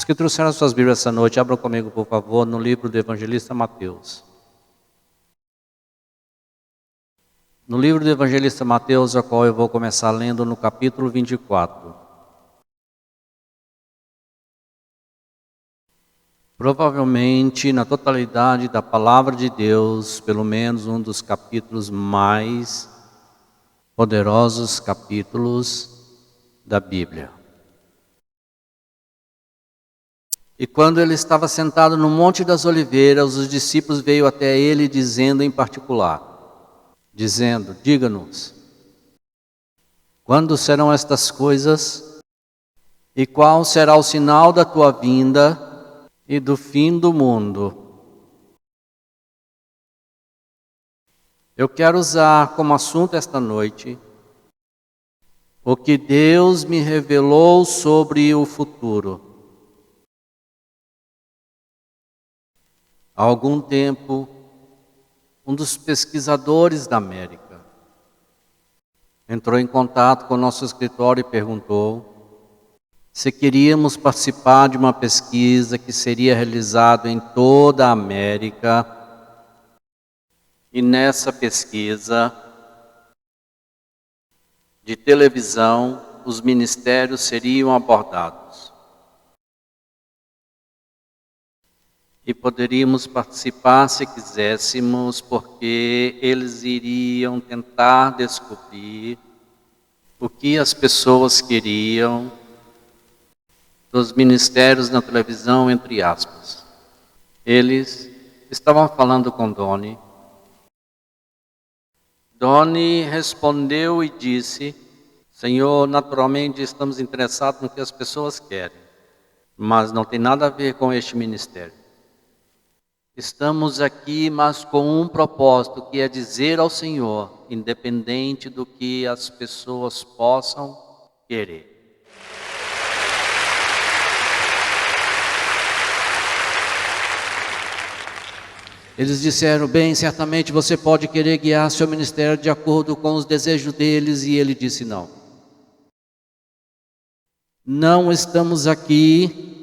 Os que trouxeram suas Bíblias essa noite, abram comigo, por favor, no livro do evangelista Mateus. No livro do evangelista Mateus, a qual eu vou começar lendo no capítulo 24. Provavelmente, na totalidade da palavra de Deus, pelo menos um dos capítulos mais poderosos capítulos da Bíblia. E quando ele estava sentado no Monte das Oliveiras, os discípulos veio até ele dizendo em particular, diga-nos, quando serão estas coisas e qual será o sinal da tua vinda e do fim do mundo? Eu quero usar como assunto esta noite o que Deus me revelou sobre o futuro. Há algum tempo, um dos pesquisadores da América entrou em contato com o nosso escritório e perguntou se queríamos participar de uma pesquisa que seria realizada em toda a América. E nessa pesquisa de televisão, os ministérios seriam abordados. E poderíamos participar se quiséssemos, porque eles iriam tentar descobrir o que as pessoas queriam dos ministérios na televisão, entre aspas. Eles estavam falando com Doni. Doni respondeu e disse, Senhor, naturalmente estamos interessados no que as pessoas querem, mas não tem nada a ver com este ministério. Estamos aqui, mas com um propósito, que é dizer ao Senhor, independente do que as pessoas possam querer. Eles disseram, bem, certamente você pode querer guiar seu ministério de acordo com os desejos deles, e ele disse não. Não estamos aqui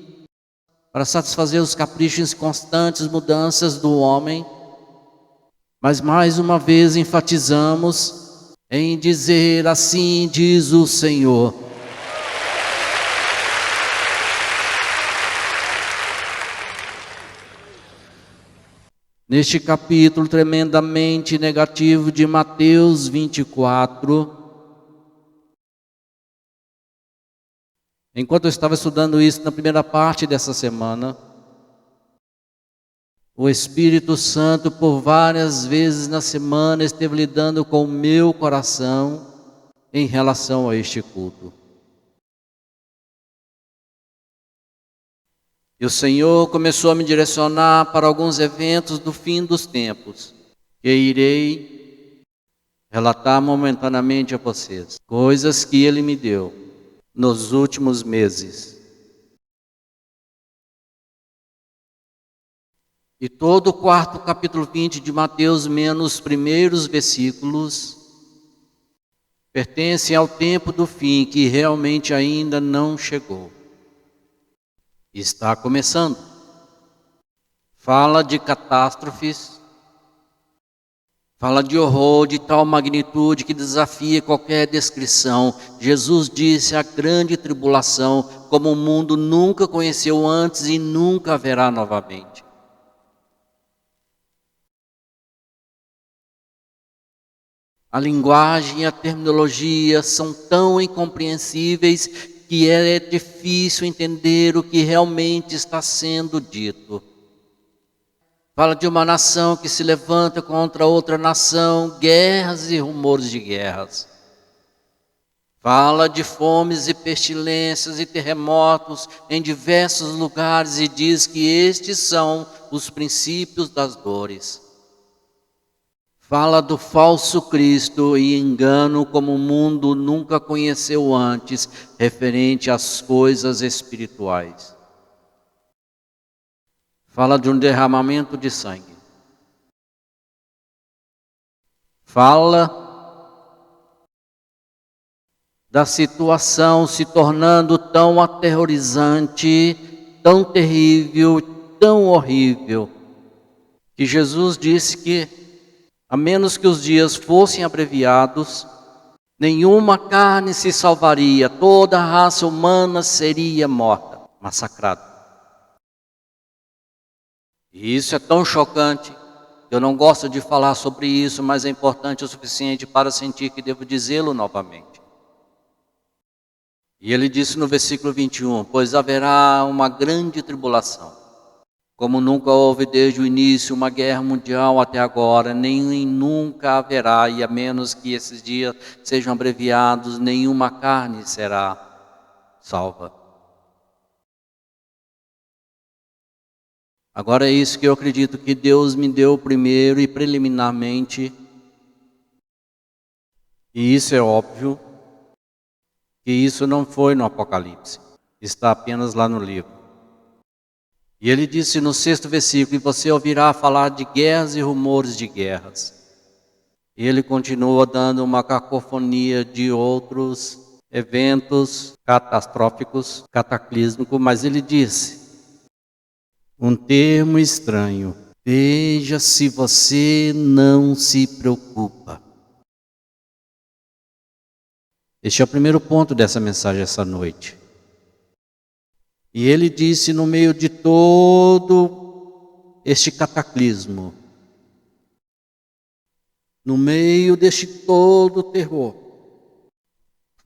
para satisfazer os caprichos constantes, mudanças do homem, mas mais uma vez enfatizamos em dizer assim diz o Senhor. Neste capítulo tremendamente negativo de Mateus 24, enquanto eu estava estudando isso na primeira parte dessa semana, o Espírito Santo por várias vezes na semana esteve lidando com o meu coração em relação a este culto. E o Senhor começou a me direcionar para alguns eventos do fim dos tempos, que irei relatar momentaneamente a vocês. Coisas que Ele me deu nos últimos meses. E todo o quarto capítulo 20 de Mateus, menos os primeiros versículos, pertencem ao tempo do fim, que realmente ainda não chegou. Está começando. Fala de catástrofes, fala de horror de tal magnitude que desafia qualquer descrição. Jesus disse a grande tribulação, como o mundo nunca conheceu antes e nunca haverá novamente. A linguagem e a terminologia são tão incompreensíveis que é difícil entender o que realmente está sendo dito. Fala de uma nação que se levanta contra outra nação, guerras e rumores de guerras. Fala de fomes e pestilências e terremotos em diversos lugares e diz que estes são os princípios das dores. Fala do falso Cristo e engano como o mundo nunca conheceu antes, referente às coisas espirituais. Fala de um derramamento de sangue. Fala da situação se tornando tão aterrorizante tão terrível, tão horrível, que Jesus disse que, a menos que os dias fossem abreviados, nenhuma carne se salvaria, toda a raça humana seria morta, massacrada. E isso é tão chocante, eu não gosto de falar sobre isso, mas é importante o suficiente para sentir que devo dizê-lo novamente. E ele disse no versículo 21, pois haverá uma grande tribulação, como nunca houve desde o início uma guerra mundial até agora, nem nunca haverá, e a menos que esses dias sejam abreviados, nenhuma carne será salva. Agora é isso que eu acredito que Deus me deu primeiro e preliminarmente, e isso é óbvio, que isso não foi no Apocalipse, está apenas lá no livro. E ele disse no 6º versículo, e você ouvirá falar de guerras e rumores de guerras. E ele continua dando uma cacofonia de outros eventos catastróficos, cataclísmicos, mas ele disse, um termo estranho, veja se você não se preocupa. Este é o primeiro ponto dessa mensagem essa noite. E ele disse no meio de todo este cataclismo, no meio deste todo terror,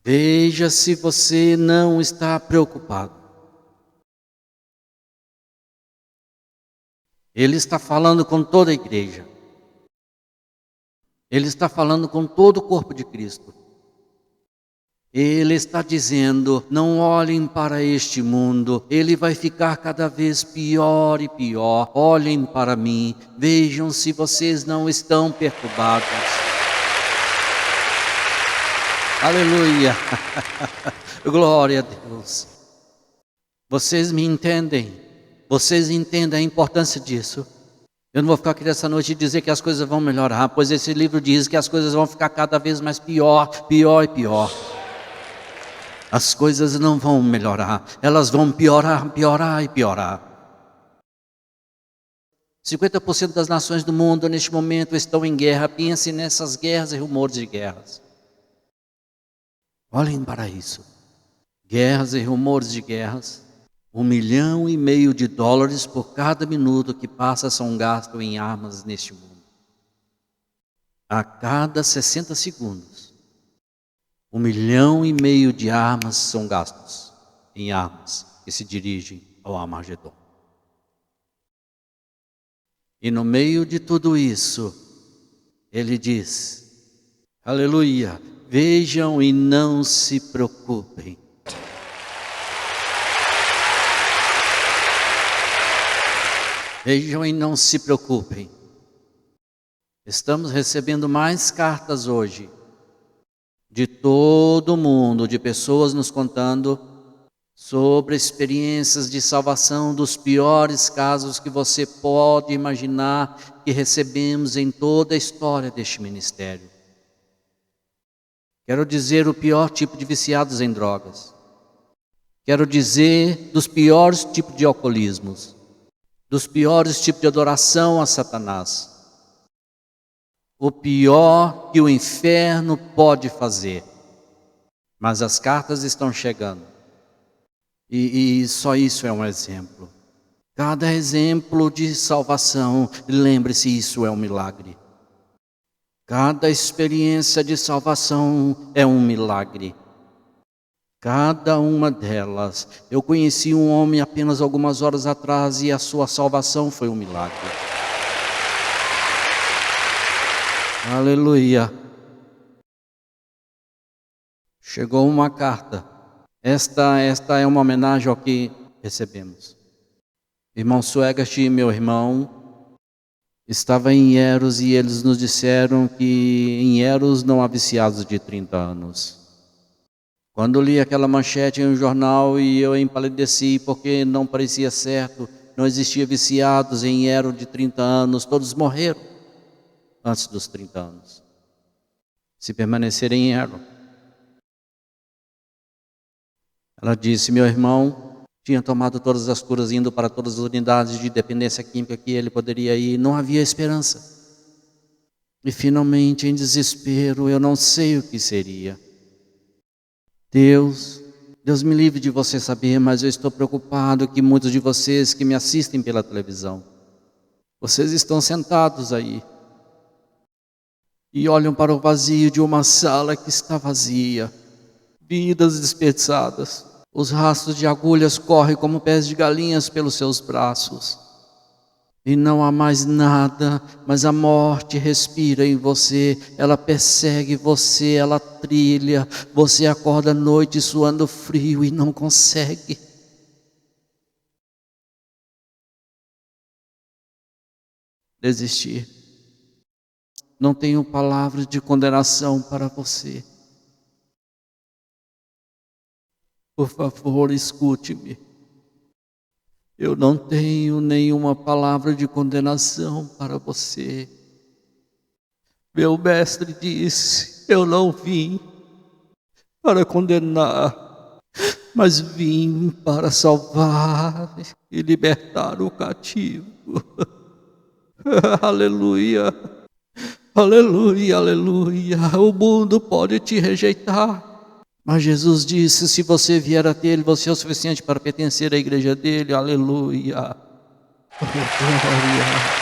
veja se você não está preocupado. Ele está falando com toda a igreja. Ele está falando com todo o corpo de Cristo. Ele está dizendo, não olhem para este mundo, ele vai ficar cada vez pior e pior. Olhem para mim, vejam se vocês não estão perturbados. Aleluia! Glória a Deus! Vocês me entendem? Vocês entendem a importância disso? Eu não vou ficar aqui nessa noite e dizer que as coisas vão melhorar, pois esse livro diz que as coisas vão ficar cada vez mais pior, pior e pior. As coisas não vão melhorar, elas vão piorar, piorar e piorar. 50% das nações do mundo neste momento estão em guerra. Pense nessas guerras e rumores de guerras. Olhem para isso. Guerras e rumores de guerras. 1,5 milhão de dólares por cada minuto que passa são gastos em armas neste mundo. A cada 60 segundos. 1,5 milhão de armas são gastos em armas que se dirigem ao Armagedon. E no meio de tudo isso, ele diz, aleluia, vejam e não se preocupem. Vejam e não se preocupem. Estamos recebendo mais cartas hoje de todo mundo, de pessoas nos contando sobre experiências de salvação dos piores casos que você pode imaginar que recebemos em toda a história deste ministério. Quero dizer o pior tipo de viciados em drogas. Quero dizer dos piores tipos de alcoolismos, dos piores tipos de adoração a Satanás. O pior que o inferno pode fazer. Mas as cartas estão chegando. E só isso é um exemplo. Cada exemplo de salvação, lembre-se, isso é um milagre. Cada experiência de salvação é um milagre. Cada uma delas. Eu conheci um homem apenas algumas horas atrás e a sua salvação foi um milagre. Aleluia. Chegou uma carta. Esta é uma homenagem ao que recebemos. Irmão Suegast e meu irmão estava em Ilhéus e eles nos disseram que em Ilhéus não há viciados de 30 anos. Quando li aquela manchete em um jornal e eu empalideci porque não parecia certo, não existia viciados em Ilhéus de 30 anos, todos morreram antes dos 30 anos. Se permanecerem em Ilhéus. Ela disse, meu irmão, Tinha tomado todas as curas, indo para todas as unidades de dependência química que ele poderia ir. Não havia esperança. E finalmente, em desespero, eu não sei o que seria. Deus me livre de você saber, mas eu estou preocupado que muitos de vocês que me assistem pela televisão, vocês estão sentados aí e olham para o vazio de uma sala que está vazia, vidas desperdiçadas. Os rastros de agulhas correm como pés de galinhas pelos seus braços. E não há mais nada, mas a morte respira em você, ela persegue você, ela trilha, você acorda à noite suando frio e não consegue. Desistir. Não tenho palavras de condenação para você. Por favor, escute-me. Eu não tenho nenhuma palavra de condenação para você. Meu mestre disse: eu não vim para condenar, mas vim para salvar e libertar o cativo. Aleluia, aleluia, aleluia. O mundo pode te rejeitar, mas Jesus disse: se você vier até Ele, você é o suficiente para pertencer à igreja dEle. Aleluia. Oh, glória.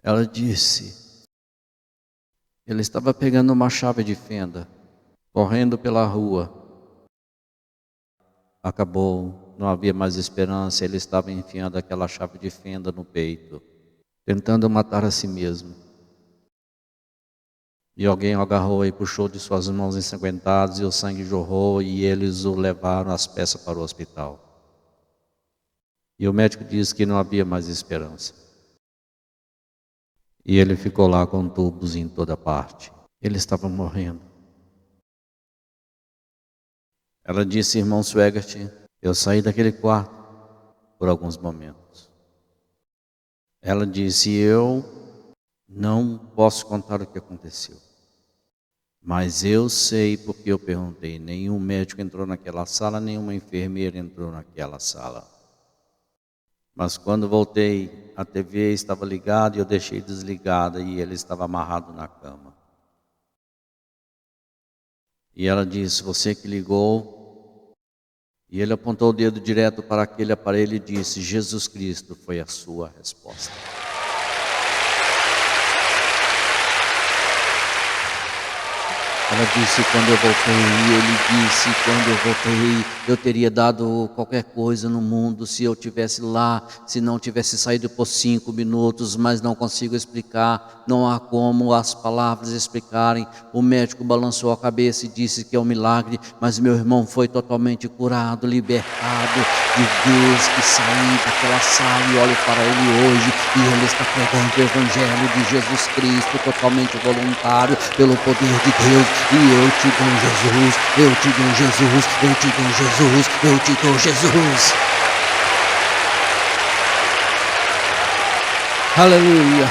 Ela disse, ele estava pegando uma chave de fenda, correndo pela rua. Acabou, não havia mais esperança, ele estava enfiando aquela chave de fenda no peito, tentando matar a si mesmo. E alguém o agarrou e puxou de suas mãos ensanguentadas, e o sangue jorrou, e eles o levaram às pressas para o hospital. E o médico disse que não havia mais esperança. E ele ficou lá com tubos em toda parte. Ele estava morrendo. Ela disse: irmão Swegert, eu saí daquele quarto por alguns momentos. Ela disse: eu não posso contar o que aconteceu, mas eu sei porque eu perguntei. Nenhum médico entrou naquela sala, nenhuma enfermeira entrou naquela sala. Mas quando voltei, a TV estava ligada e eu deixei desligada e ele estava amarrado na cama. E ela disse: você que ligou? E ele apontou o dedo direto para aquele aparelho e disse: Jesus Cristo foi a sua resposta. Ela disse: quando eu voltei, e ele disse: quando eu voltei, eu teria dado qualquer coisa no mundo se eu tivesse lá, se não tivesse saído por 5 minutos, mas não consigo explicar, não há como as palavras explicarem. O médico balançou a cabeça e disse que é um milagre, mas meu irmão foi totalmente curado, libertado. De vez que saí daquela sala e olho para ele hoje, e ele está pregando o Evangelho de Jesus Cristo, totalmente voluntário, pelo poder de Deus. E eu te dou Jesus, eu te dou Jesus, eu te dou Jesus, eu te dou Jesus. Aleluia.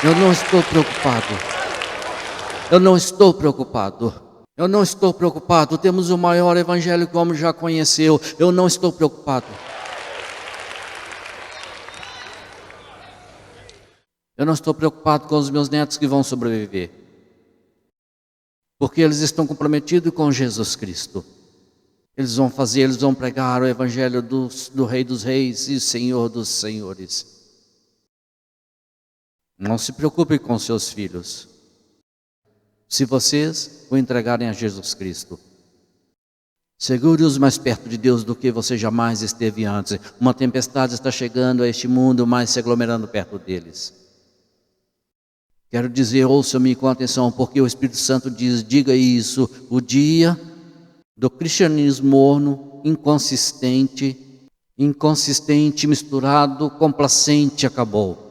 Eu não estou preocupado. Eu não estou preocupado. Eu não estou preocupado. Temos o maior evangelho que o homem já conheceu. Eu não estou preocupado. Eu não estou preocupado com os meus netos que vão sobreviver, porque eles estão comprometidos com Jesus Cristo. Eles vão pregar o evangelho do Rei dos Reis e Senhor dos Senhores. Não se preocupe com seus filhos, se vocês o entregarem a Jesus Cristo. Segure-os mais perto de Deus do que você jamais esteve antes. Uma tempestade está chegando a este mundo, mas se aglomerando perto deles. Quero dizer, ouça-me com atenção, porque o Espírito Santo diz: diga isso, o dia do cristianismo morno, inconsistente, misturado, complacente, acabou.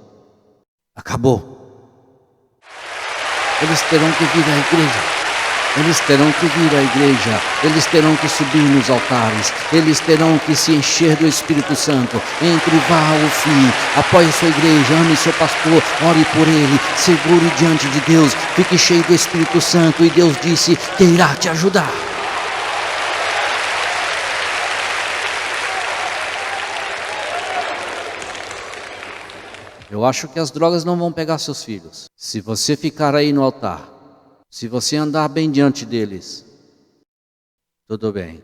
Eles terão que vir à igreja. Eles terão que vir à igreja, eles terão que subir nos altares, eles terão que se encher do Espírito Santo. Entre, vá ao fim, apoie sua igreja, ame seu pastor, ore por ele, segure diante de Deus, fique cheio do Espírito Santo, e Deus disse que irá te ajudar. Eu acho que as drogas não vão pegar seus filhos. Se você ficar aí no altar, se você andar bem diante deles, tudo bem.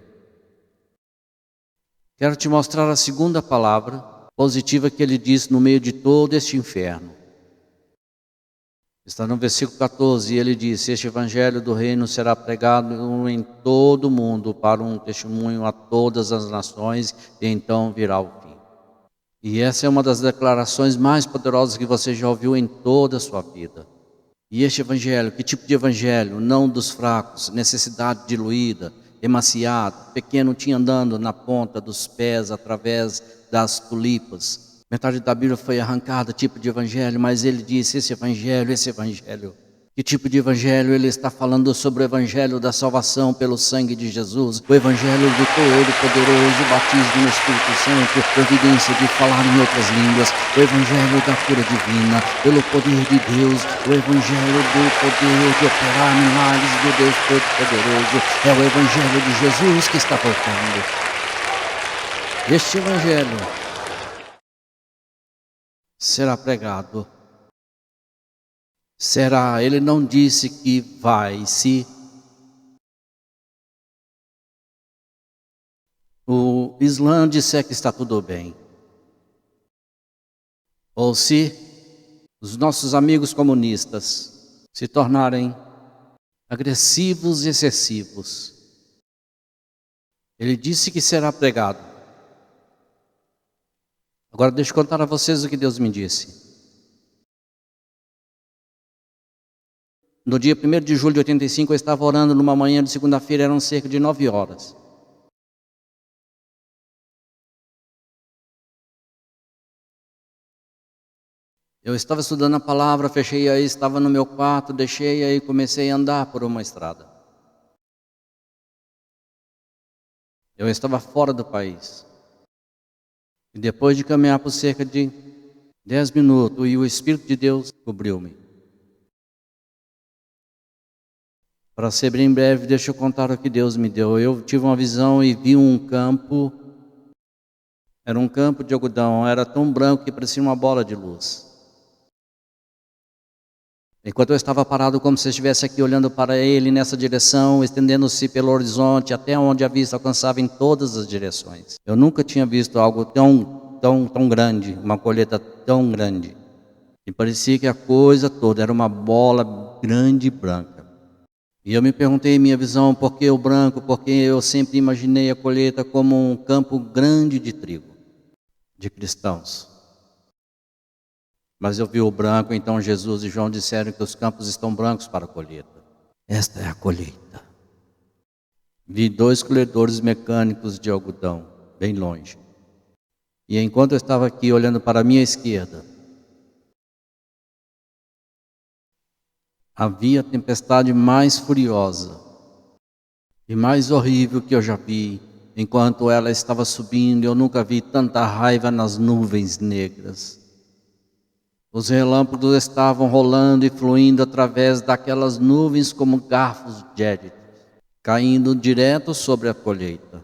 Quero te mostrar a segunda palavra positiva que ele diz no meio de todo este inferno. Está no versículo 14, e ele diz: este evangelho do reino será pregado em todo o mundo para um testemunho a todas as nações, e então virá o fim. E essa é uma das declarações mais poderosas que você já ouviu em toda a sua vida. E este evangelho, que tipo de evangelho? Não dos fracos, necessidade diluída, emaciado, pequeno tinha andando na ponta dos pés através das tulipas. Metade da Bíblia foi arrancada, tipo de evangelho, mas ele disse: esse evangelho. Que tipo de evangelho? Ele está falando sobre o evangelho da salvação pelo sangue de Jesus, o evangelho do Todo-Poderoso, o batismo no Espírito Santo, providência de falar em outras línguas, o evangelho da cura divina, pelo poder de Deus, o evangelho do poder de operar milagres do Deus Todo-Poderoso. É o evangelho de Jesus que está voltando. Este evangelho será pregado. Será, ele não disse que vai, se o Islã disser que está tudo bem, ou se os nossos amigos comunistas se tornarem agressivos e excessivos. Ele disse que será pregado. Agora deixa eu contar a vocês o que Deus me disse. No dia 1º de julho de 85, eu estava orando numa manhã de segunda-feira, eram cerca de 9 horas. Eu estava estudando a palavra, fechei aí, estava no meu quarto, deixei aí, comecei a andar por uma estrada. Eu estava fora do país. E depois de caminhar por cerca de 10 minutos, e o Espírito de Deus cobriu-me. Para ser bem breve, deixa eu contar o que Deus me deu. Eu tive uma visão e vi um campo. Era um campo de algodão, era tão branco que parecia uma bola de luz. Enquanto eu estava parado, como se eu estivesse aqui olhando para ele nessa direção, estendendo-se pelo horizonte, até onde a vista alcançava em todas as direções. Eu nunca tinha visto algo tão grande, uma colheita tão grande. E parecia que a coisa toda era uma bola grande e branca. E eu me perguntei em minha visão, por que o branco? Porque eu sempre imaginei a colheita como um campo grande de trigo, de cristãos. Mas eu vi o branco, então Jesus e João disseram que os campos estão brancos para a colheita. Esta é a colheita. Vi 2 colhedores mecânicos de algodão, bem longe. E enquanto eu estava aqui olhando para a minha esquerda, havia a tempestade mais furiosa e mais horrível que eu já vi. Enquanto ela estava subindo, eu nunca vi tanta raiva nas nuvens negras. Os relâmpagos estavam rolando e fluindo através daquelas nuvens como garfos gélidos, caindo direto sobre a colheita.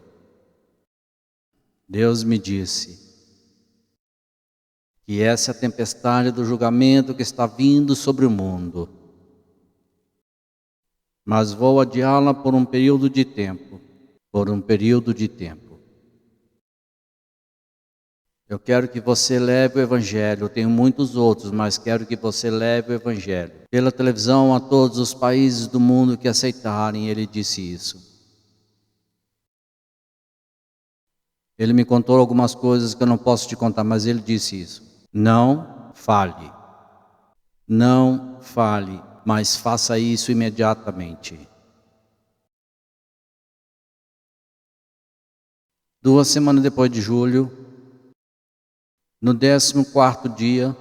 Deus me disse que essa é a tempestade do julgamento que está vindo sobre o mundo. Mas vou adiá-la por um período de tempo. Eu quero que você leve o Evangelho. Eu tenho muitos outros, mas quero que você leve o Evangelho pela televisão a todos os países do mundo que aceitarem. Ele disse isso. Ele me contou algumas coisas que eu não posso te contar, mas ele disse isso. Não fale. Não fale, mas faça isso imediatamente. 2 semanas depois de julho, no 14º dia,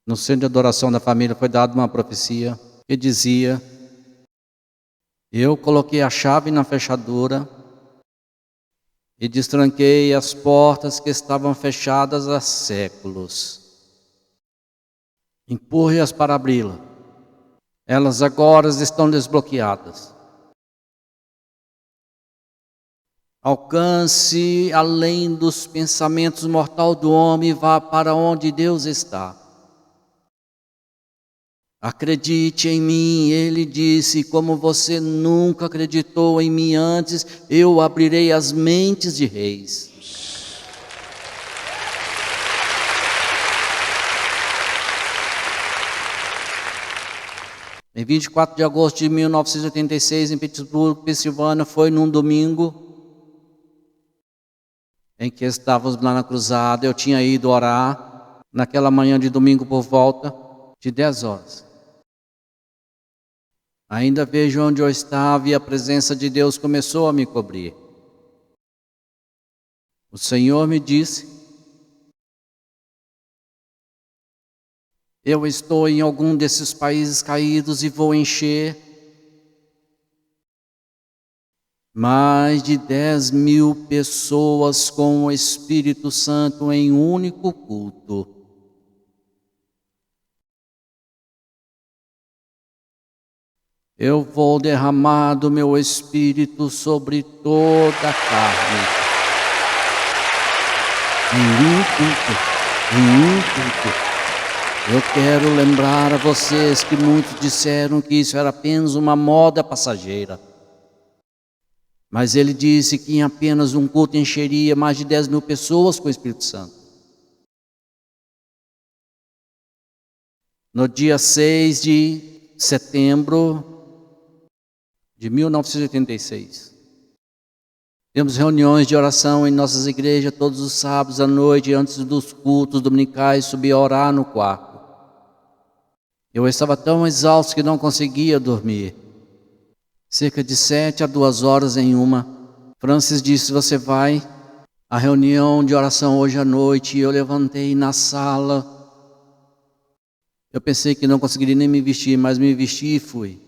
no centro de adoração da família, foi dada uma profecia que dizia Eu coloquei a chave na fechadura e destranquei as portas que estavam fechadas há séculos. Empurre-as para abri-la. Elas agora estão desbloqueadas. Alcance além dos pensamentos mortais do homem e vá para onde Deus está. Acredite em mim, ele disse, como você nunca acreditou em mim antes, eu abrirei as mentes de reis. Em 24 de agosto de 1986, em Pittsburgh, Pensilvânia, foi num domingo em que estávamos lá na cruzada. Eu tinha ido orar naquela manhã de domingo por volta de 10 horas. Ainda vejo onde eu estava e a presença de Deus começou a me cobrir. O Senhor me disse: eu estou em algum desses países caídos e vou encher mais de 10.000 pessoas com o Espírito Santo em um único culto. Eu vou derramar do meu Espírito sobre toda a carne. Em um culto. Eu quero lembrar a vocês que muitos disseram que isso era apenas uma moda passageira. Mas ele disse que em apenas um culto encheria mais de 10.000 pessoas com o Espírito Santo. No dia 6 de setembro de 1986, temos reuniões de oração em nossas igrejas todos os sábados à noite, antes dos cultos dominicais, subia a orar no quarto. Eu estava tão exausto que não conseguia dormir. Cerca de 7 a 2 horas em uma, Francis disse: você vai à reunião de oração hoje à noite? E eu levantei na sala. Eu pensei que não conseguiria nem me vestir, mas me vesti e fui.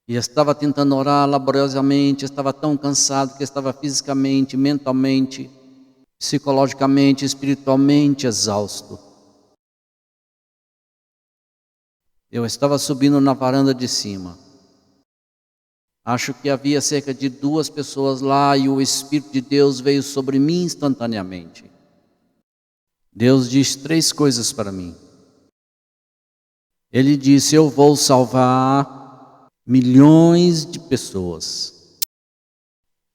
E estava tentando orar laboriosamente, estava tão cansado que estava fisicamente, mentalmente, psicologicamente, espiritualmente exausto. Eu estava subindo na varanda de cima. Acho que havia cerca de 2 pessoas lá e o Espírito de Deus veio sobre mim instantaneamente. Deus disse 3 coisas para mim. Ele disse: eu vou salvar milhões de pessoas.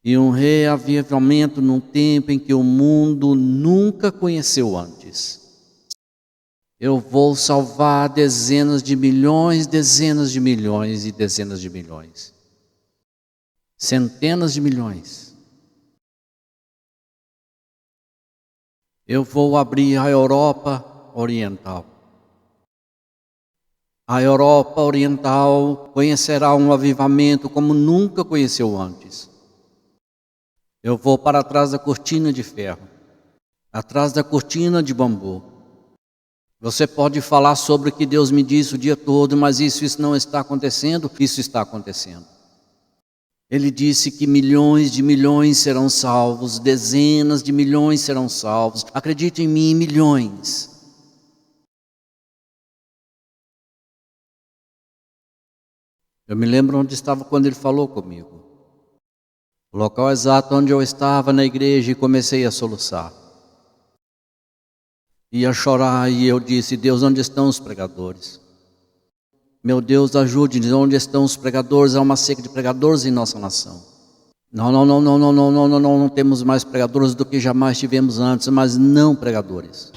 E um reavivamento num tempo em que o mundo nunca conheceu antes. Eu vou salvar dezenas de milhões, dezenas de milhões e dezenas de milhões. Centenas de milhões. Eu vou abrir a Europa Oriental. A Europa Oriental conhecerá um avivamento como nunca conheceu antes. Eu vou para trás da cortina de ferro, atrás da cortina de bambu. Você pode falar sobre o que Deus me disse o dia todo, mas isso não está acontecendo, isso está acontecendo. Ele disse que milhões de milhões serão salvos, dezenas de milhões serão salvos. Acredite em mim, milhões. Eu me lembro onde estava quando ele falou comigo. O local exato onde eu estava na igreja e comecei a soluçar. Ia chorar e eu disse: Deus, onde estão os pregadores? Meu Deus, ajude-nos, onde estão os pregadores? Há uma seca de pregadores em nossa nação. Não temos mais pregadores do que jamais tivemos antes, mas não pregadores.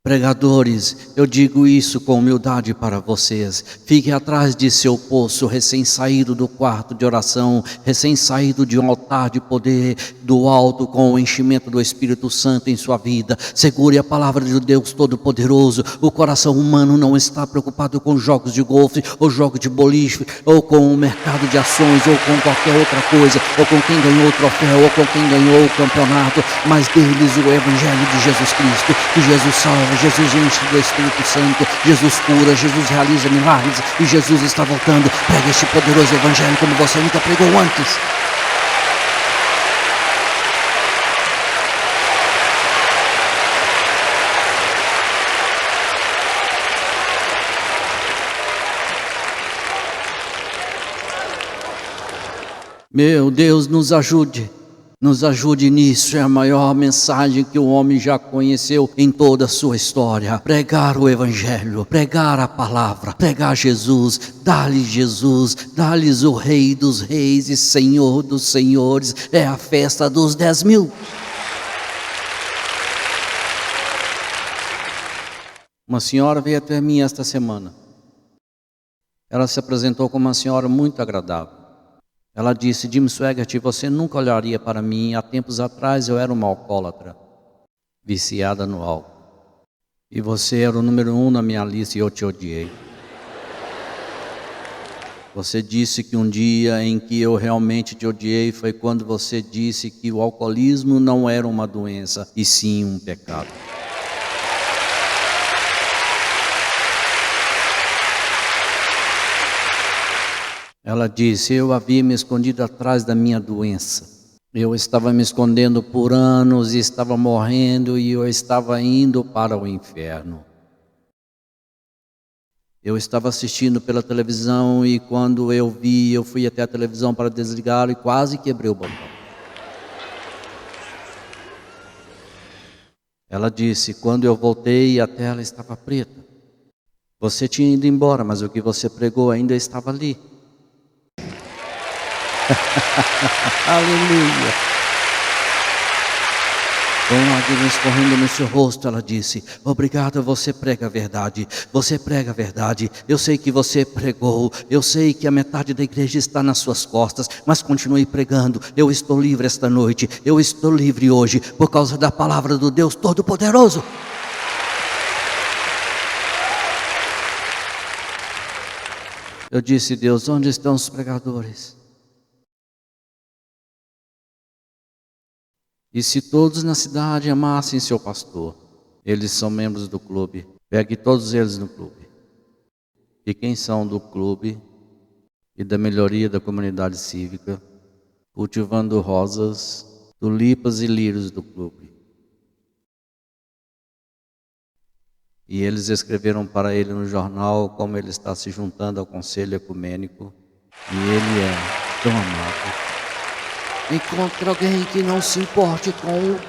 Pregadores, eu digo isso com humildade para vocês. Fique atrás de seu poço, recém-saído do quarto de oração, recém-saído de um altar de poder do alto com o enchimento do Espírito Santo em sua vida. Segure a palavra de Deus Todo-Poderoso. O coração humano não está preocupado com jogos de golfe, ou jogos de boliche, ou com o mercado de ações, ou com qualquer outra coisa, ou com quem ganhou o troféu, ou com quem ganhou o campeonato, mas deles o Evangelho de Jesus Cristo, que Jesus salva, palavra, Jesus enche do Espírito Santo, Jesus cura, Jesus realiza milagres e Jesus está voltando. Pregue este poderoso evangelho como você nunca pregou antes. Meu Deus, nos ajude nisso. É a maior mensagem que o homem já conheceu em toda a sua história. Pregar o evangelho, pregar a palavra, pregar Jesus, dar-lhes o Rei dos Reis e Senhor dos Senhores. É a festa dos 10.000. Uma senhora veio até mim esta semana. Ela se apresentou como uma senhora muito agradável. Ela disse: Jim Swaggart, você nunca olharia para mim. Há tempos atrás eu era uma alcoólatra, viciada no álcool. E você era o número 1 na minha lista e eu te odiei. Você disse que um dia em que eu realmente te odiei foi quando você disse que o alcoolismo não era uma doença, e sim um pecado. Ela disse: eu havia me escondido atrás da minha doença. Eu estava me escondendo por anos e estava morrendo e eu estava indo para o inferno. Eu estava assistindo pela televisão e quando eu vi, eu fui até a televisão para desligá-lo e quase quebrei o botão. Ela disse: quando eu voltei, a tela estava preta. Você tinha ido embora, mas o que você pregou ainda estava ali. Aleluia. Com lágrimas correndo no seu rosto, ela disse: obrigada, você prega a verdade. Você prega a verdade. Eu sei que você pregou. Eu sei que a metade da igreja está nas suas costas, mas continue pregando. Eu estou livre esta noite. Eu estou livre hoje por causa da palavra do Deus Todo-Poderoso. Eu disse: Deus, onde estão os pregadores? E se todos na cidade amassem seu pastor, eles são membros do clube, pegue todos eles no clube. E quem são do clube e da melhoria da comunidade cívica, cultivando rosas, tulipas e lírios do clube. E eles escreveram para ele no jornal como ele está se juntando ao conselho ecumênico, e ele é tão amado. Encontre alguém que não se importe com o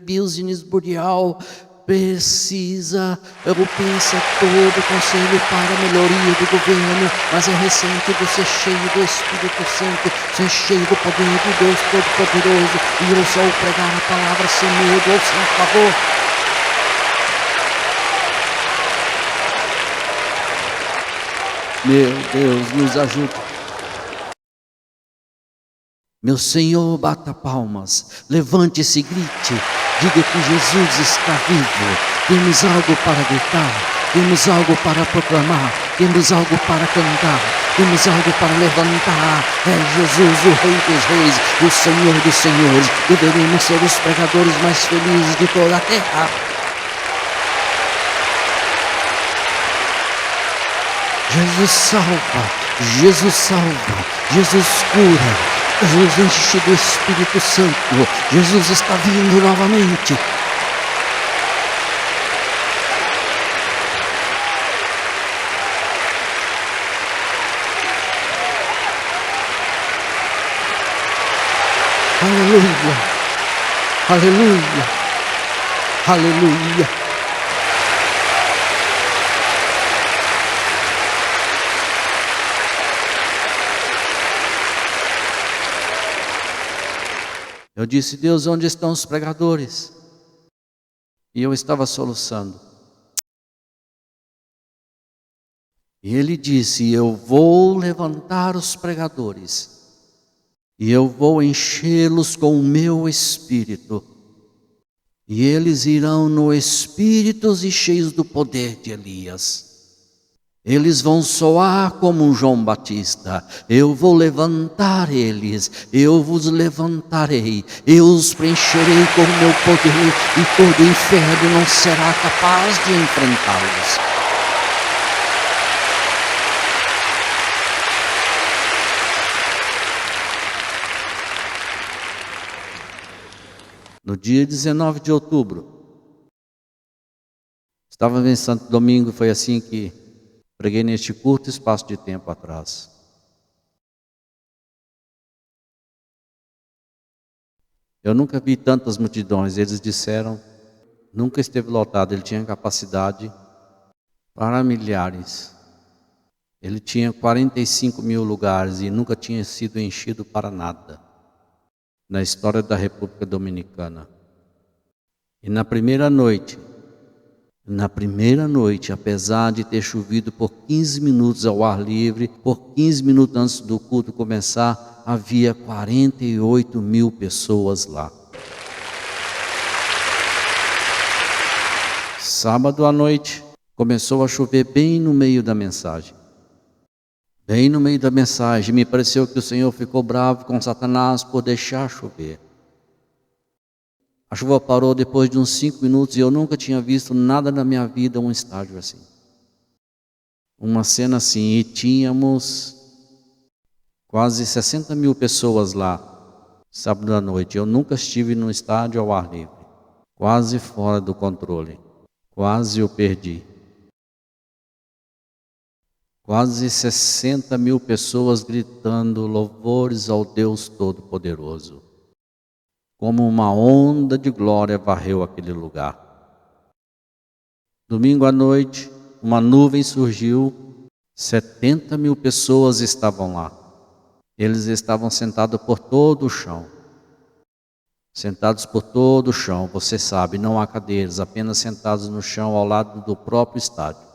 business mundial. Precisa, eu penso todo o conselho para a melhoria do governo, mas é recente de ser cheio do Espírito Santo, ser cheio do poder de Deus Todo-Poderoso, e eu só pregar a palavra sem medo ou sem favor. Meu Deus, nos ajude. Meu Senhor, bata palmas, levante-se e grite, diga que Jesus está vivo. Temos algo para gritar, temos algo para proclamar, temos algo para cantar, temos algo para levantar. É Jesus, o Rei dos Reis, o Senhor dos Senhores. Deveríamos ser os pregadores mais felizes de toda a terra. Jesus salva, Jesus salva, Jesus cura. Jesus enche do Espírito Santo. Jesus está vindo novamente. Aleluia, aleluia, aleluia. Eu disse: Deus, onde estão os pregadores? E eu estava soluçando. E ele disse: eu vou levantar os pregadores e eu vou enchê-los com o meu espírito. E eles irão no espírito e cheios do poder de Elias. Eles vão soar como um João Batista. Eu vou levantar eles, eu vos levantarei, eu os preencherei com o meu poder e todo inferno não será capaz de enfrentá-los. No dia 19 de outubro, estava em Santo Domingo, foi assim que preguei neste curto espaço de tempo atrás. Eu nunca vi tantas multidões, eles disseram, nunca esteve lotado, ele tinha capacidade para milhares. Ele tinha 45 mil lugares e nunca tinha sido enchido para nada na história da República Dominicana. E na primeira noite, apesar de ter chovido por 15 minutos ao ar livre, por 15 minutos antes do culto começar, havia 48 mil pessoas lá. Sábado à noite, começou a chover bem no meio da mensagem. Bem no meio da mensagem, me pareceu que o Senhor ficou bravo com Satanás por deixar chover. A chuva parou depois de uns 5 minutos e eu nunca tinha visto nada na minha vida um estádio assim. Uma cena assim, e tínhamos quase 60 mil pessoas lá, sábado à noite. Eu nunca estive num estádio ao ar livre, quase fora do controle, quase o perdi. Quase 60 mil pessoas gritando louvores ao Deus Todo-Poderoso. Como uma onda de glória varreu aquele lugar. Domingo à noite, uma nuvem surgiu, 70 mil pessoas estavam lá. Eles estavam sentados por todo o chão. Sentados por todo o chão, você sabe, não há cadeiras, apenas sentados no chão ao lado do próprio estádio.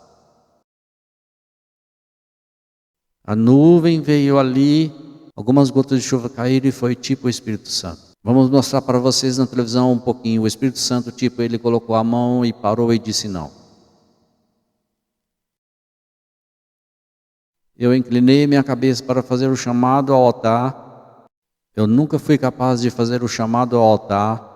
A nuvem veio ali, algumas gotas de chuva caíram e foi tipo o Espírito Santo. Vamos mostrar para vocês na televisão um pouquinho. O Espírito Santo, tipo, ele colocou a mão e parou e disse não. Eu inclinei minha cabeça para fazer o chamado ao altar. Eu nunca fui capaz de fazer o chamado ao altar.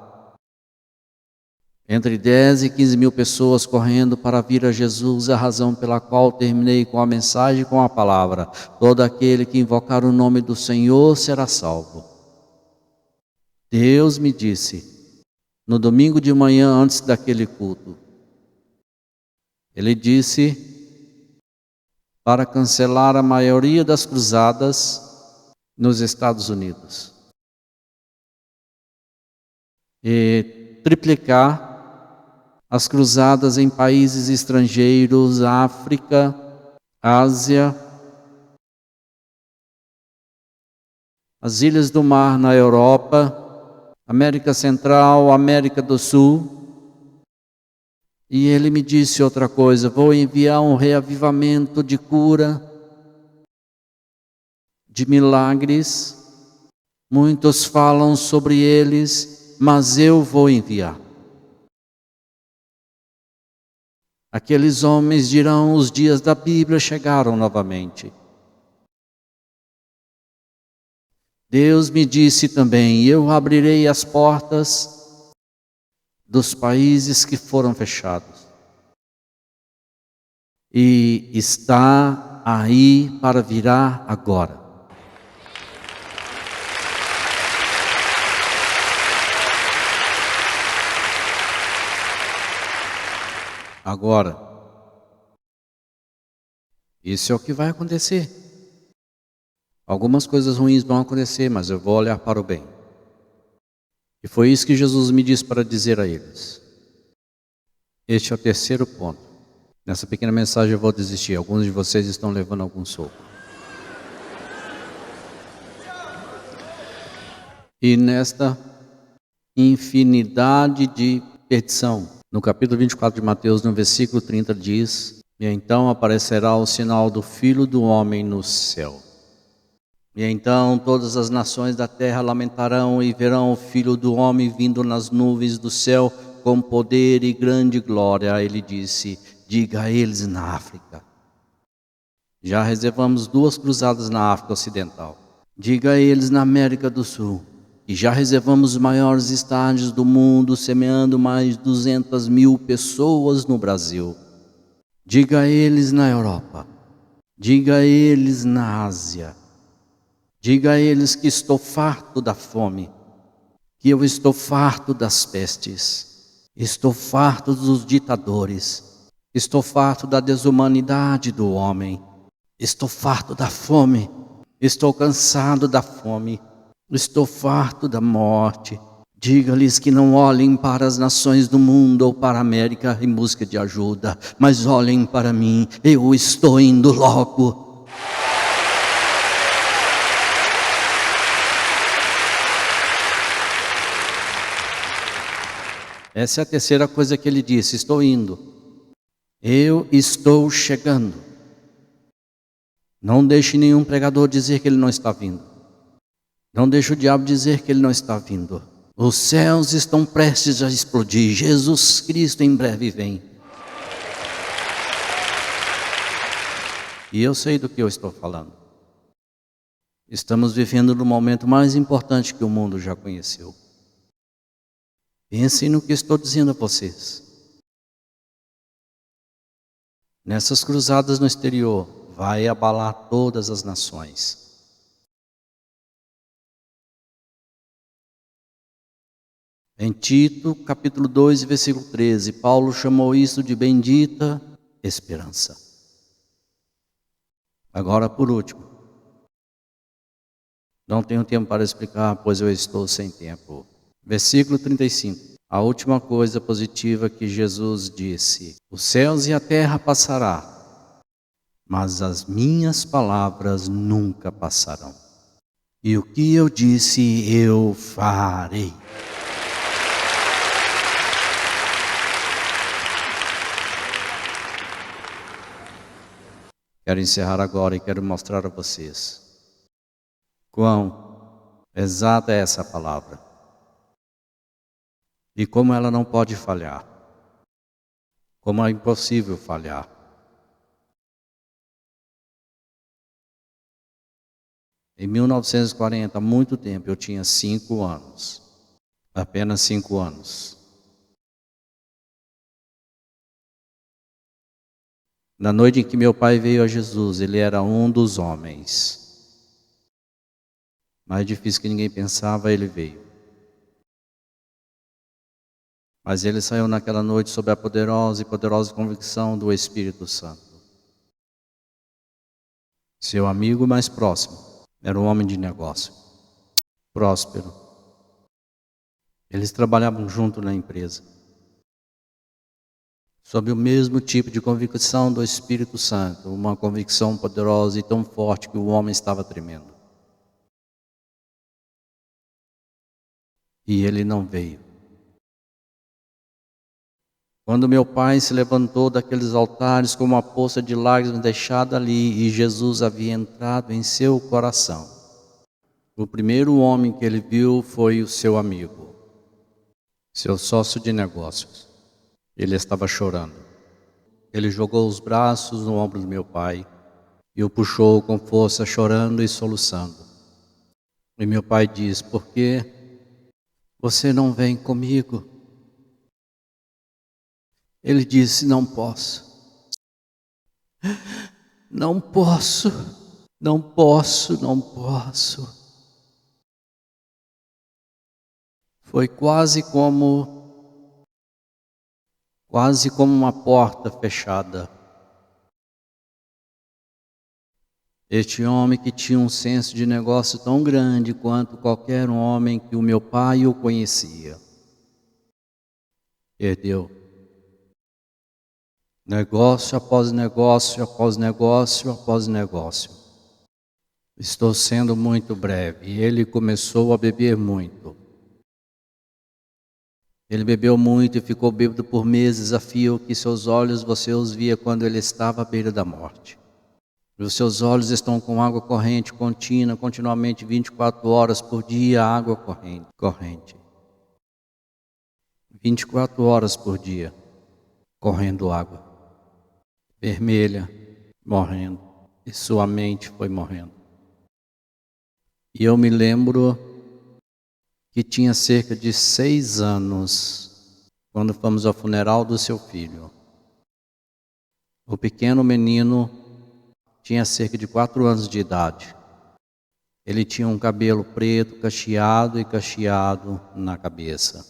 Entre 10 e 15 mil pessoas correndo para vir a Jesus, a razão pela qual terminei com a mensagem, com a palavra: todo aquele que invocar o nome do Senhor será salvo. Deus me disse, no domingo de manhã antes daquele culto, Ele disse para cancelar a maioria das cruzadas nos Estados Unidos e triplicar as cruzadas em países estrangeiros, África, Ásia, as ilhas do mar na Europa, América Central, América do Sul. E ele me disse outra coisa: vou enviar um reavivamento de cura, de milagres. Muitos falam sobre eles, mas eu vou enviar. Aqueles homens dirão: os dias da Bíblia chegaram novamente. Deus me disse também: eu abrirei as portas dos países que foram fechados. E está aí para virar agora. Agora, isso é o que vai acontecer. Algumas coisas ruins vão acontecer, mas eu vou olhar para o bem. E foi isso que Jesus me disse para dizer a eles. Este é o terceiro ponto. Nessa pequena mensagem eu vou desistir. Alguns de vocês estão levando algum soco. E nesta infinidade de petição, no capítulo 24 de Mateus, no versículo 30 diz: e então aparecerá o sinal do Filho do Homem no céu. E então todas as nações da terra lamentarão e verão o Filho do Homem vindo nas nuvens do céu com poder e grande glória. Ele disse: diga a eles na África, Já reservamos 2 cruzadas na África Ocidental. Diga a eles na América do Sul que já reservamos os maiores estádios do mundo, semeando mais de 200.000 pessoas no Brasil. Diga a eles na Europa. Diga a eles na Ásia. Diga a eles que estou farto da fome, que eu estou farto das pestes, estou farto dos ditadores, estou farto da desumanidade do homem, estou farto da fome, estou cansado da fome, estou farto da morte. Diga-lhes que não olhem para as nações do mundo ou para a América em busca de ajuda, mas olhem para mim, eu estou indo logo. Essa é a terceira coisa que ele disse: estou indo. Eu estou chegando. Não deixe nenhum pregador dizer que ele não está vindo. Não deixe o diabo dizer que ele não está vindo. Os céus estão prestes a explodir. Jesus Cristo em breve vem. E eu sei do que eu estou falando. Estamos vivendo no momento mais importante que o mundo já conheceu. Pensem no que estou dizendo a vocês. Nessas cruzadas no exterior, vai abalar todas as nações. Em Tito, capítulo 2, versículo 13, Paulo chamou isso de bendita esperança. Agora, por último, não tenho tempo para explicar, pois eu estou sem tempo. Versículo 35. A última coisa positiva que Jesus disse: os céus e a terra passará, mas as minhas palavras nunca passarão. E o que eu disse, eu farei. Quero encerrar agora e quero mostrar a vocês quão exata é essa palavra e como ela não pode falhar, como é impossível falhar. Em 1940, há muito tempo, eu tinha 5 anos, apenas 5 anos. Na noite em que meu pai veio a Jesus, ele era um dos homens mais difícil que ninguém pensava, ele veio. Mas ele saiu naquela noite sob a poderosa convicção do Espírito Santo. Seu amigo mais próximo era um homem de negócio, próspero. Eles trabalhavam junto na empresa, sob o mesmo tipo de convicção do Espírito Santo, uma convicção poderosa e tão forte que o homem estava tremendo. E ele não veio. Quando meu pai se levantou daqueles altares com uma poça de lágrimas deixada ali e Jesus havia entrado em seu coração, o primeiro homem que ele viu foi o seu amigo, seu sócio de negócios. Ele estava chorando. Ele jogou os braços no ombro do meu pai e o puxou com força, chorando e soluçando. E meu pai diz: por que você não vem comigo? Ele disse: não posso. Não posso, não posso, não posso. Foi quase como uma porta fechada. Este homem que tinha um senso de negócio tão grande quanto qualquer homem que o meu pai o conhecia, perdeu. Negócio após negócio, após negócio, após negócio. Estou sendo muito breve. E ele começou a beber muito. Ele bebeu muito e ficou bêbado por meses, a fio que seus olhos você os via quando ele estava à beira da morte. E os seus olhos estão com água corrente, contínua, continuamente 24 horas por dia, água corrente. 24 horas por dia, correndo água. Vermelha, morrendo. e sua mente foi morrendo. E eu me lembro que tinha cerca de 6 anos quando fomos ao funeral do seu filho. O pequeno menino tinha cerca de 4 anos de idade. Ele tinha um cabelo preto, cacheado na cabeça.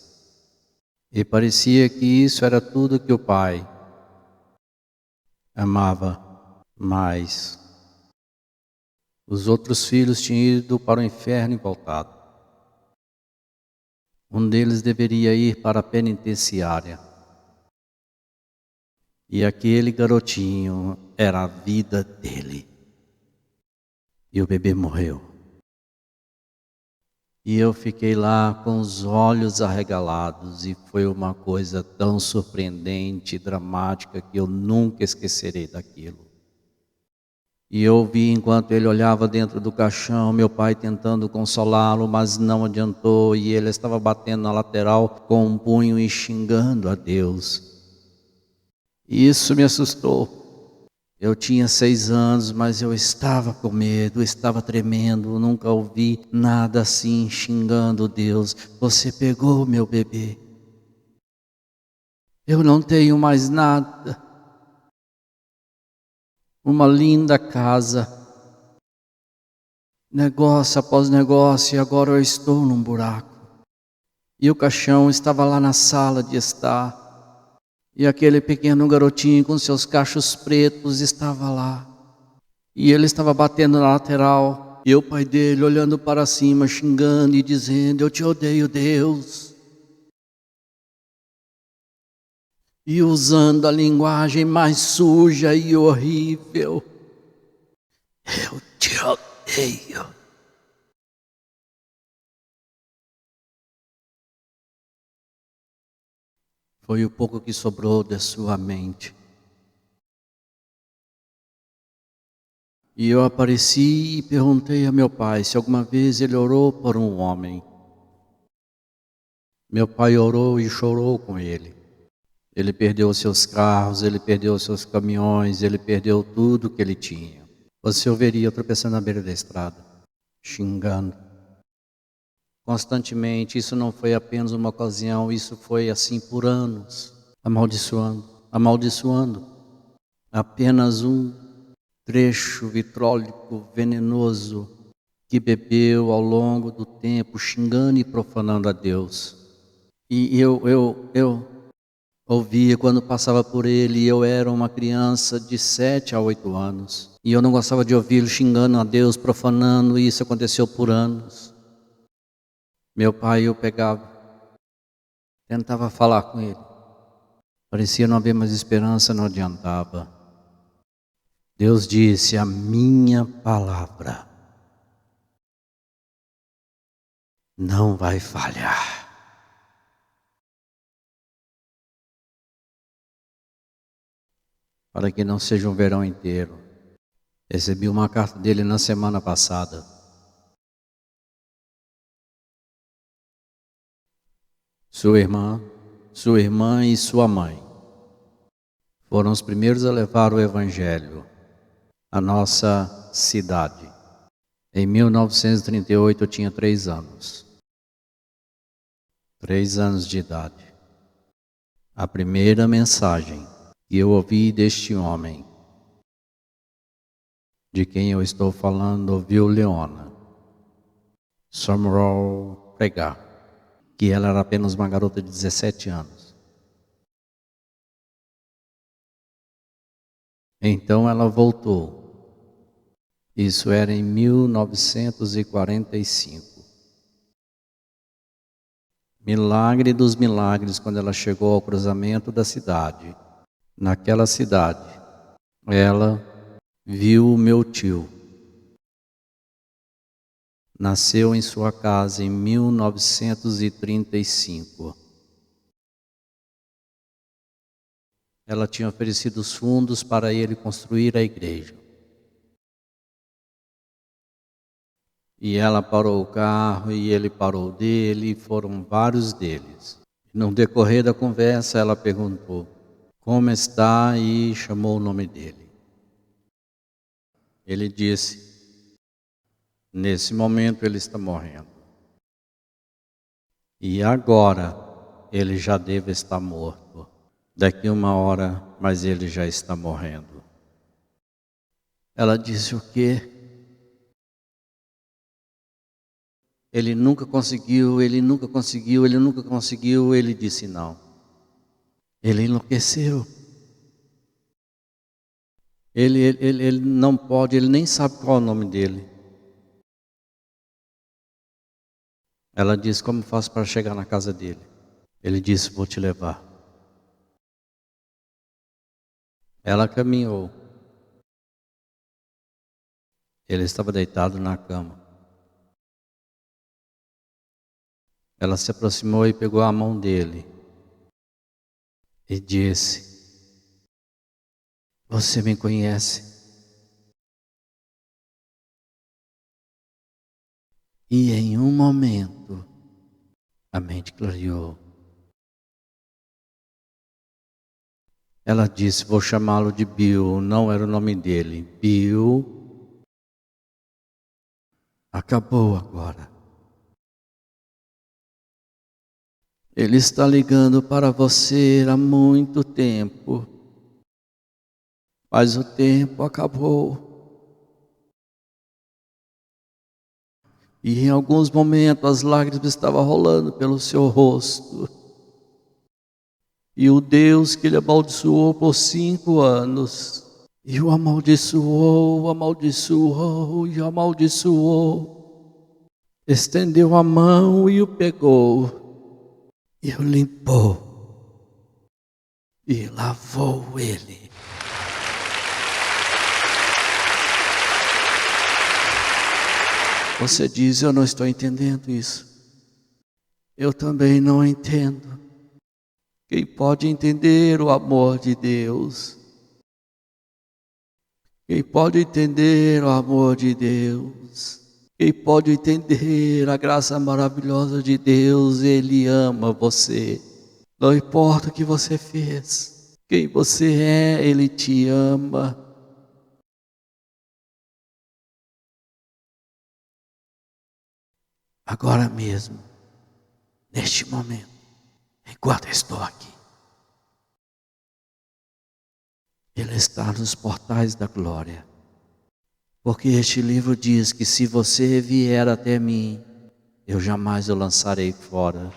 E parecia que isso era tudo que o pai amava mais. Os outros filhos tinham ido para o inferno e voltado. Um deles deveria ir para a penitenciária. E aquele garotinho era a vida dele. E o bebê morreu. E eu fiquei lá com os olhos arregalados e foi uma coisa tão surpreendente e dramática que eu nunca esquecerei daquilo. E eu vi enquanto ele olhava dentro do caixão, meu pai tentando consolá-lo, mas não adiantou e ele estava batendo na lateral com um punho e xingando a Deus. E isso me assustou. Eu tinha 6 anos, mas eu estava com medo, estava tremendo, nunca ouvi nada assim, xingando Deus. Você pegou meu bebê. Eu não tenho mais nada. Uma linda casa. Negócio após negócio, e agora eu estou num buraco. E o caixão estava lá na sala de estar. E aquele pequeno garotinho com seus cachos pretos estava lá. E ele estava batendo na lateral, e o pai dele olhando para cima, xingando e dizendo: eu te odeio, Deus. E usando a linguagem mais suja e horrível: eu te odeio. Foi o pouco que sobrou da sua mente. E eu apareci e perguntei a meu pai se alguma vez ele orou por um homem. Meu pai orou e chorou com ele. Ele perdeu os seus carros, ele perdeu os seus caminhões, ele perdeu tudo que ele tinha. Você o veria tropeçando na beira da estrada, xingando. Constantemente, isso não foi apenas uma ocasião, isso foi assim por anos, amaldiçoando. Apenas um trecho vitrólico venenoso que bebeu ao longo do tempo, xingando e profanando a Deus. E eu ouvia quando passava por ele, eu era uma criança de 7 a 8 anos. E eu não gostava de ouvi-lo xingando a Deus, profanando, e isso aconteceu por anos. Meu pai, eu pegava, tentava falar com ele. Parecia não haver mais esperança, não adiantava. Deus disse: a minha palavra não vai falhar. Para que não seja um verão inteiro. Recebi uma carta dele na semana passada. Sua irmã e sua mãe foram os primeiros a levar o Evangelho à nossa cidade. Em 1938 eu tinha 3 anos. 3 anos de idade. A primeira mensagem que eu ouvi deste homem, de quem eu estou falando, ouviu Leona Summerall pregar, que ela era apenas uma garota de 17 anos. Então ela voltou. Isso era em 1945. Milagre dos milagres, quando ela chegou ao cruzamento da cidade. Naquela cidade, ela viu o meu tio. Nasceu em sua casa em 1935. Ela tinha oferecido os fundos para ele construir a igreja. E ela parou o carro e ele parou o dele, e foram vários deles. No decorrer da conversa, ela perguntou: como está? E chamou o nome dele. Ele disse: nesse momento ele está morrendo. E agora ele já deve estar morto. Daqui 1 hora, mas ele já está morrendo. Ela disse: o quê? Ele nunca conseguiu, ele nunca conseguiu, ele nunca conseguiu. Ele disse: não. Ele enlouqueceu. Ele não pode, ele nem sabe qual é o nome dele. Ela disse: como faço para chegar na casa dele? Ele disse: vou te levar. Ela caminhou. Ele estava deitado na cama. Ela se aproximou e pegou a mão dele e disse: você me conhece? E em um momento, a mente clareou. Ela disse: vou chamá-lo de Bill. Não era o nome dele. Bill. Acabou agora. Ele está ligando para você há muito tempo. Mas o tempo acabou. E em alguns momentos as lágrimas estavam rolando pelo seu rosto. E o Deus que ele amaldiçoou por 5 anos, e o amaldiçoou, amaldiçoou e amaldiçoou, estendeu a mão e o pegou, e o limpou, e lavou ele. Você diz: eu não estou entendendo isso. Eu também não entendo. Quem pode entender o amor de Deus? Quem pode entender o amor de Deus? Quem pode entender a graça maravilhosa de Deus? Ele ama você. Não importa o que você fez. Quem você é, Ele te ama. Agora mesmo, neste momento, enquanto estou aqui, Ele está nos portais da glória. Porque este livro diz que se você vier até mim, eu jamais o lançarei fora.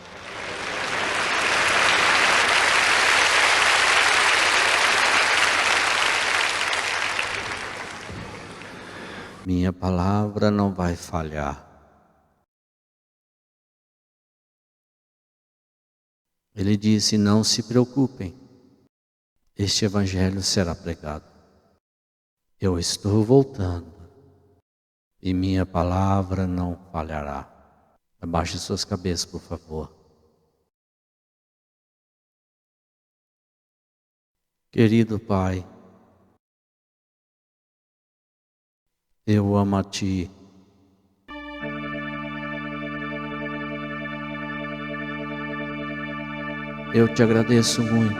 Minha palavra não vai falhar. Ele disse: não se preocupem, este evangelho será pregado. Eu estou voltando e minha palavra não falhará. Abaixe suas cabeças, por favor. Querido Pai, eu amo a Ti. Eu te agradeço muito.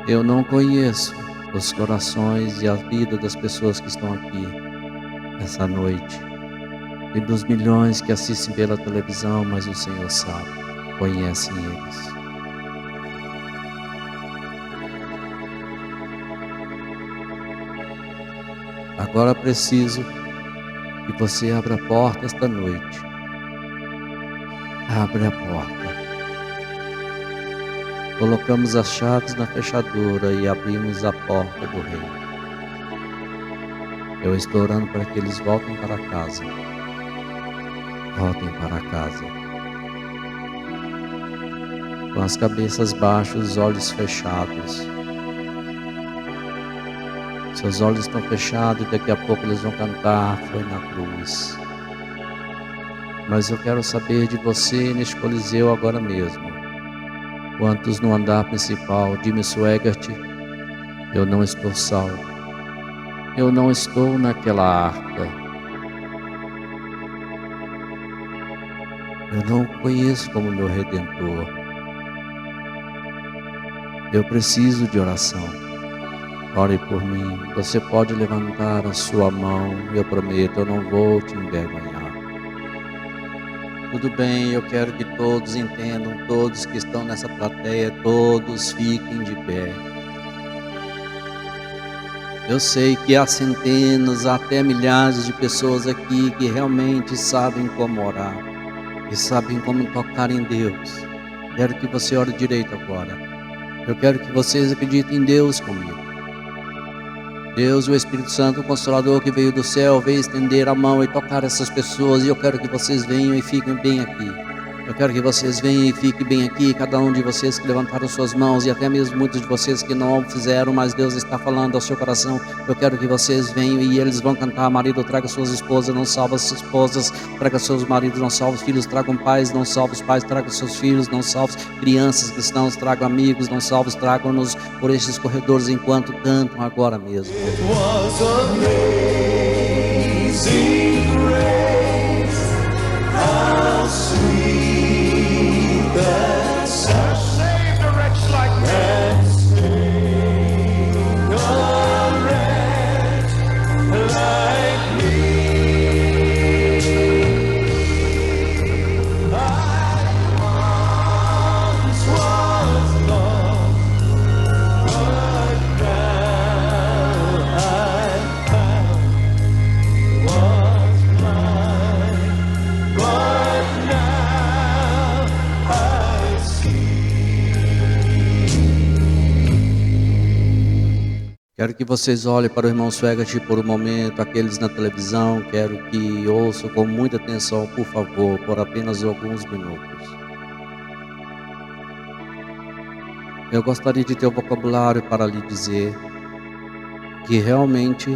Eu não conheço os corações e a vida das pessoas que estão aqui essa noite e dos milhões que assistem pela televisão, mas o Senhor sabe, conhece eles. Agora preciso que você abra a porta esta noite. Abre a porta. Colocamos as chaves na fechadura e abrimos a porta do reino. Eu estou orando para que eles voltem para casa. Voltem para casa. Com as cabeças baixas, os olhos fechados. Seus olhos estão fechados e daqui a pouco eles vão cantar Foi na Cruz. Mas eu quero saber de você neste coliseu agora mesmo. Quantos no andar principal, Jimmy Swaggart, eu não estou salvo. Eu não estou naquela arca. Eu não o conheço como meu Redentor. Eu preciso de oração. Ore por mim. Você pode levantar a sua mão. Eu prometo, eu não vou te envergonhar. Tudo bem, eu quero que todos entendam, todos que estão nessa plateia, todos fiquem de pé. Eu sei que há centenas, até milhares de pessoas aqui que realmente sabem como orar e sabem como tocar em Deus. Quero que você ore direito agora. Eu quero que vocês acreditem em Deus comigo. Deus, o Espírito Santo, o Consolador que veio do céu, veio estender a mão e tocar essas pessoas. E eu quero que vocês venham e fiquem bem aqui. Eu quero que vocês venham e fiquem bem aqui. Cada um de vocês que levantaram suas mãos, e até mesmo muitos de vocês que não fizeram, mas Deus está falando ao seu coração. Eu quero que vocês venham e eles vão cantar: marido, traga suas esposas, não salva as esposas, traga seus maridos, não salva os filhos, tragam pais, não salva os pais, tragam seus filhos, não salva crianças cristãos, tragam amigos, não salva, tragam-nos por estes corredores enquanto cantam agora mesmo. It was amazing grace, how sweet the sound saved a wretch like me. Saved a wretch like me. I once was lost, but now I found was blind, but now I see. Quero que vocês olhem para o irmão Swegert por um momento, aqueles na televisão, quero que ouçam com muita atenção, por favor, por apenas alguns minutos. Eu gostaria de ter o vocabulário para lhe dizer que realmente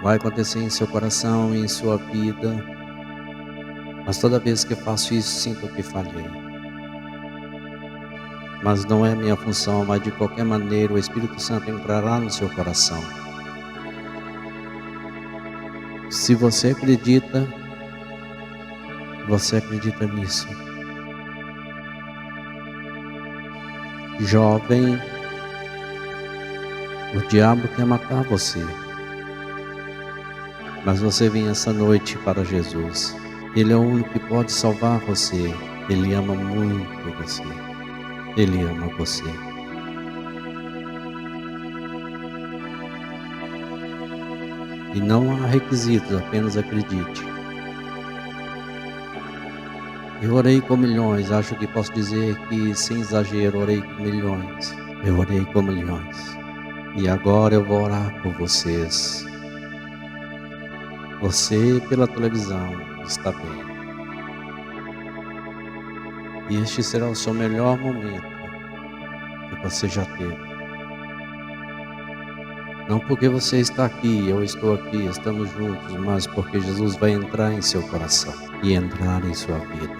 vai acontecer em seu coração e em sua vida, mas toda vez que faço isso, sinto que falhei. Mas não é minha função, mas de qualquer maneira o Espírito Santo entrará no seu coração. Se você acredita nisso. Jovem, o diabo quer matar você. Mas você vem essa noite para Jesus. Ele é o único que pode salvar você. Ele ama muito você. Ele ama você. E não há requisitos, apenas acredite. Eu orei com milhões, acho que posso dizer que, sem exagero, orei com milhões. Eu orei com milhões. E agora eu vou orar por vocês. Você, pela televisão, está bem. E este será o seu melhor momento que você já teve. Não porque você está aqui, eu estou aqui, estamos juntos, mas porque Jesus vai entrar em seu coração e entrar em sua vida.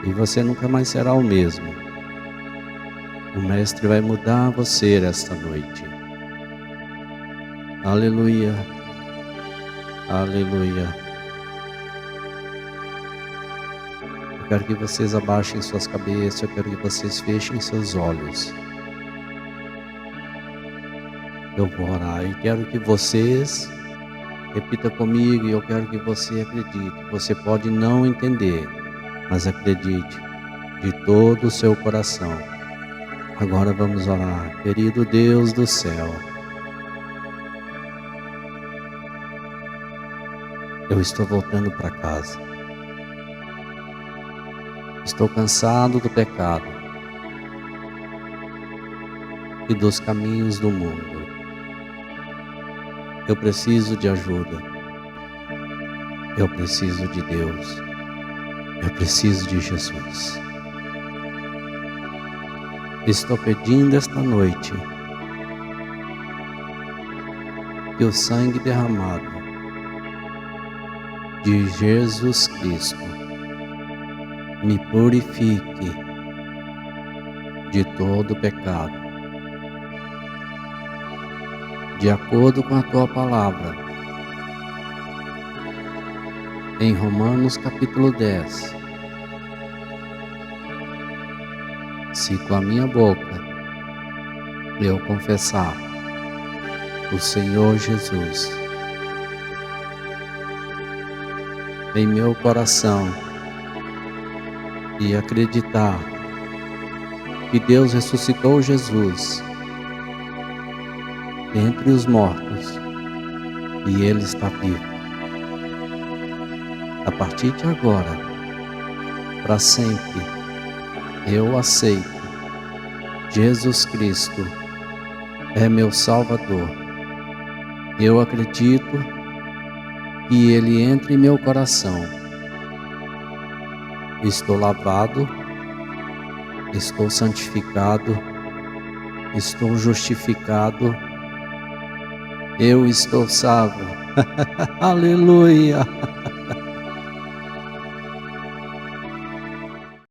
E você nunca mais será o mesmo. O Mestre vai mudar você esta noite. Aleluia. Aleluia. Eu quero que vocês abaixem suas cabeças, eu quero que vocês fechem seus olhos. Eu vou orar e quero que vocês repitam comigo, e eu quero que você acredite. Você pode não entender, mas acredite de todo o seu coração. Agora vamos orar. Querido Deus do céu, eu estou voltando para casa. Estou cansado do pecado e dos caminhos do mundo. Eu preciso de ajuda. Eu preciso de Deus. Eu preciso de Jesus. Estou pedindo esta noite que o sangue derramado de Jesus Cristo me purifique de todo pecado. De acordo com a tua palavra, em Romanos capítulo 10, se com a minha boca eu confessar o Senhor Jesus em meu coração e acreditar que Deus ressuscitou Jesus dentre os mortos e Ele está vivo. A partir de agora, para sempre, eu aceito Jesus Cristo é meu Salvador. Eu acredito que Ele entre em meu coração. Estou lavado, estou santificado, estou justificado, eu estou salvo. Aleluia!